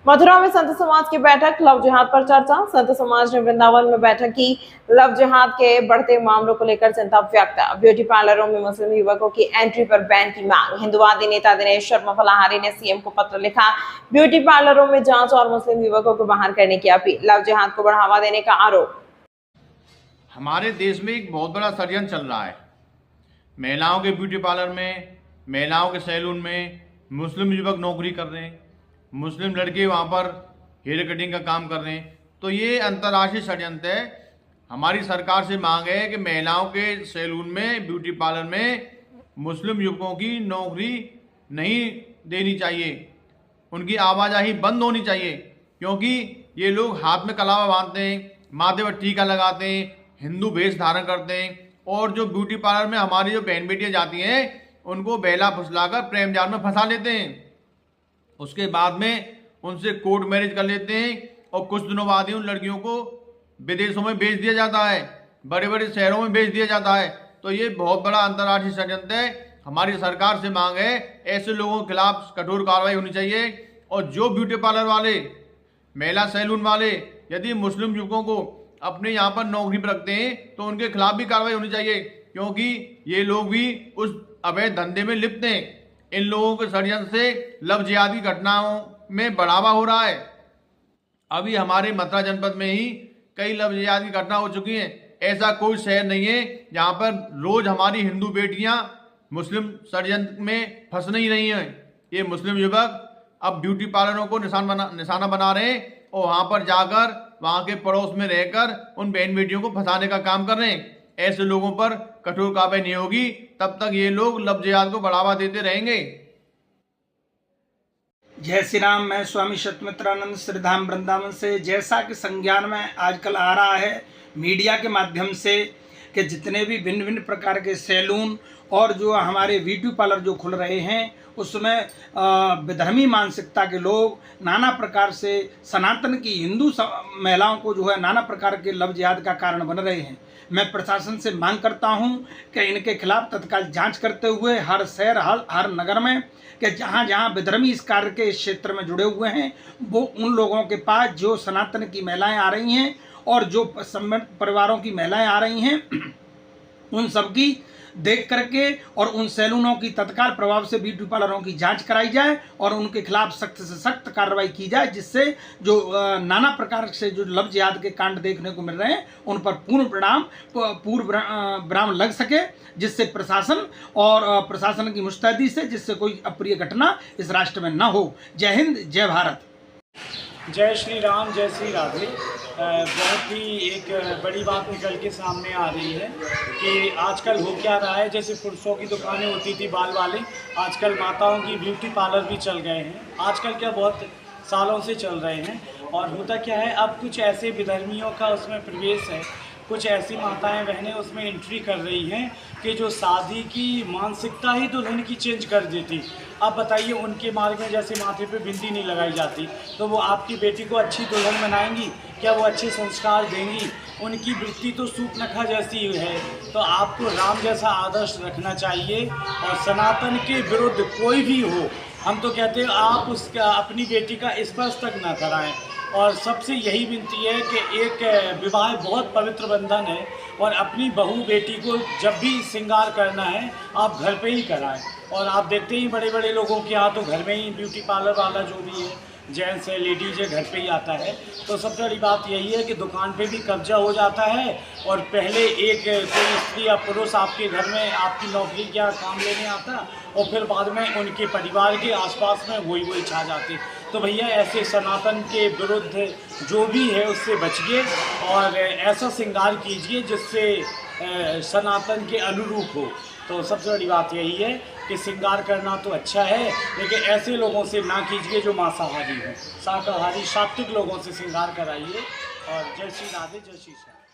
मथुरा में संत समाज की बैठक, लव जिहाद पर चर्चा। संत समाज ने वृंदावन में बैठक की। लव जिहाद के बढ़ते मामलों को लेकर चिंता व्यक्त। ब्यूटी पार्लरों में मुस्लिम युवकों की एंट्री पर बैन की मांग। हिंदुवादी नेता दिनेश शर्मा फलाहारी ने सीएम को पत्र लिखा। ब्यूटी पार्लरों में जांच और मुस्लिम युवकों को बाहर करने की अपील। लव जिहाद को बढ़ावा देने का आरोप। हमारे देश में एक बहुत बड़ा षड्यंत्र चल रहा है। महिलाओं के ब्यूटी पार्लर में, महिलाओं के सैलून में मुस्लिम युवक नौकरी कर रहे हैं, मुस्लिम लड़के वहाँ पर हेयर कटिंग का काम कर रहे हैं। तो ये अंतर्राष्ट्रीय षड्यंत्र है। हमारी सरकार से मांग है कि महिलाओं के सैलून में, ब्यूटी पार्लर में मुस्लिम युवकों की नौकरी नहीं देनी चाहिए, उनकी आवाजाही बंद होनी चाहिए। क्योंकि ये लोग हाथ में कलावा बांधते हैं, माथे पर टीका लगाते हैं, हिंदू वेश धारण करते हैं, और जो ब्यूटी पार्लर में हमारी जो बहन बेटियाँ जाती हैं उनको बेला फुसलाकर प्रेम जाल में फंसा लेते हैं। उसके बाद में उनसे कोर्ट मैरिज कर लेते हैं और कुछ दिनों बाद ही उन लड़कियों को विदेशों में भेज दिया जाता है, बड़े बड़े शहरों में भेज दिया जाता है। तो ये बहुत बड़ा अंतर्राष्ट्रीय षड्यंत्र है। हमारी सरकार से मांग है ऐसे लोगों के खिलाफ कठोर कार्रवाई होनी चाहिए। और जो ब्यूटी पार्लर वाले, महिला सैलून वाले यदि मुस्लिम युवकों को अपने यहाँ पर नौकरी पर रखते हैं तो उनके खिलाफ भी कार्रवाई होनी चाहिए, क्योंकि ये लोग भी उस अवैध धंधे में लिप्त हैं। इन लोगों के षड्यंत्र से लव जिहाद की घटनाओं में बढ़ावा हो रहा है। अभी हमारे मथुरा जनपद में ही कई लव जिहाद की घटना हो चुकी हैं। ऐसा कोई शहर नहीं है जहां पर रोज हमारी हिंदू बेटियां मुस्लिम षड्यंत्र में फंस नहीं रही हैं। ये मुस्लिम युवक अब ब्यूटी पार्लरों को निशाना बना रहे हैं और वहां पर जाकर वहां के पड़ोस में रहकर उन बहन बेटियों को फंसाने का काम कर रहे हैं। ऐसे लोगों पर कठोर कार्रवाई नहीं होगी तब तक ये लोग लव जिहाद को बढ़ावा देते रहेंगे। जय श्री राम। मैं स्वामी शतमित्रानंद श्रीधाम वृंदावन से। जैसा कि संज्ञान में आजकल आ रहा है मीडिया के माध्यम से कि जितने भी भिन्न भिन्न प्रकार के सैलून और जो हमारे ब्यूटी पार्लर जो खुल रहे हैं उसमें विधर्मी मानसिकता के लोग नाना प्रकार से सनातन की हिंदू महिलाओं को जो है नाना प्रकार के लव जिहाद का कारण बन रहे हैं। मैं प्रशासन से मांग करता हूं कि इनके खिलाफ तत्काल जांच करते हुए हर शहर हर नगर में कि जहां जहां विधर्मी इस कार्य के इस क्षेत्र में जुड़े हुए हैं वो उन लोगों के पास जो सनातन की महिलाएं आ रही हैं और जो परिवारों की महिलाएं आ रही हैं उन सबकी देख करके और उन सैलूनों की तत्काल प्रभाव से ब्यूटी पार्लरों की जांच कराई जाए और उनके खिलाफ सख्त से सख्त कार्रवाई की जाए, जिससे जो नाना प्रकार से जो लव जिहाद के कांड देखने को मिल रहे हैं उन पर पूर्ण विराम लग सके, जिससे प्रशासन और प्रशासन की मुस्तैदी से जिससे कोई अप्रिय घटना इस राष्ट्र में न हो। जय हिंद, जय भारत। जय श्री राम, जय श्री राधे। बहुत ही एक बड़ी बात निकल के सामने आ रही है कि आजकल हो क्या रहा है। जैसे पुरुषों की दुकानें होती थी बाल वाले, आजकल माताओं की ब्यूटी पार्लर भी चल गए हैं। आजकल क्या बहुत सालों से चल रहे हैं। और होता क्या है, अब कुछ ऐसे विधर्मियों का उसमें प्रवेश है, कुछ ऐसी माताएं बहनें उसमें एंट्री कर रही हैं कि जो शादी की मानसिकता ही दुल्हन की चेंज कर देती। अब बताइए, उनके मार्ग में जैसे माथे पे बिंदी नहीं लगाई जाती तो वो आपकी बेटी को अच्छी दुल्हन बनाएंगी क्या? वो अच्छे संस्कार देंगी? उनकी वृत्ति तो सूर्पनखा जैसी है। तो आपको राम जैसा आदर्श रखना चाहिए। और सनातन के विरुद्ध कोई भी हो, हम तो कहते हैं आप उसका अपनी बेटी का स्पर्श तक ना कराएं। और सबसे यही विनती है कि एक विवाह बहुत पवित्र बंधन है और अपनी बहू बेटी को जब भी श्रृंगार करना है आप घर पे ही कराएं। और आप देखते ही बड़े बड़े लोगों के यहाँ तो घर में ही ब्यूटी पार्लर वाला जो भी है, जेंट्स है, लेडीज है, घर पे ही आता है। तो सबसे बड़ी बात यही है कि दुकान पे भी कब्जा हो जाता है और पहले एक कोई स्त्री या पुरुष आपके घर में आपकी नौकरी क्या काम लेने आता और फिर बाद में उनके परिवार के आसपास में वही छा जाते। तो भैया ऐसे सनातन के विरुद्ध जो भी है उससे बचिए और ऐसा श्रृंगार कीजिए जिससे सनातन के अनुरूप हो। तो सबसे बड़ी बात यही है कि श्रृंगार करना तो अच्छा है, लेकिन ऐसे लोगों से ना कीजिए जो मांसाहारी हो। शाकाहारी सात्विक लोगों से श्रृंगार कराइए। और जय श्री राधे, जय श्री श्याम।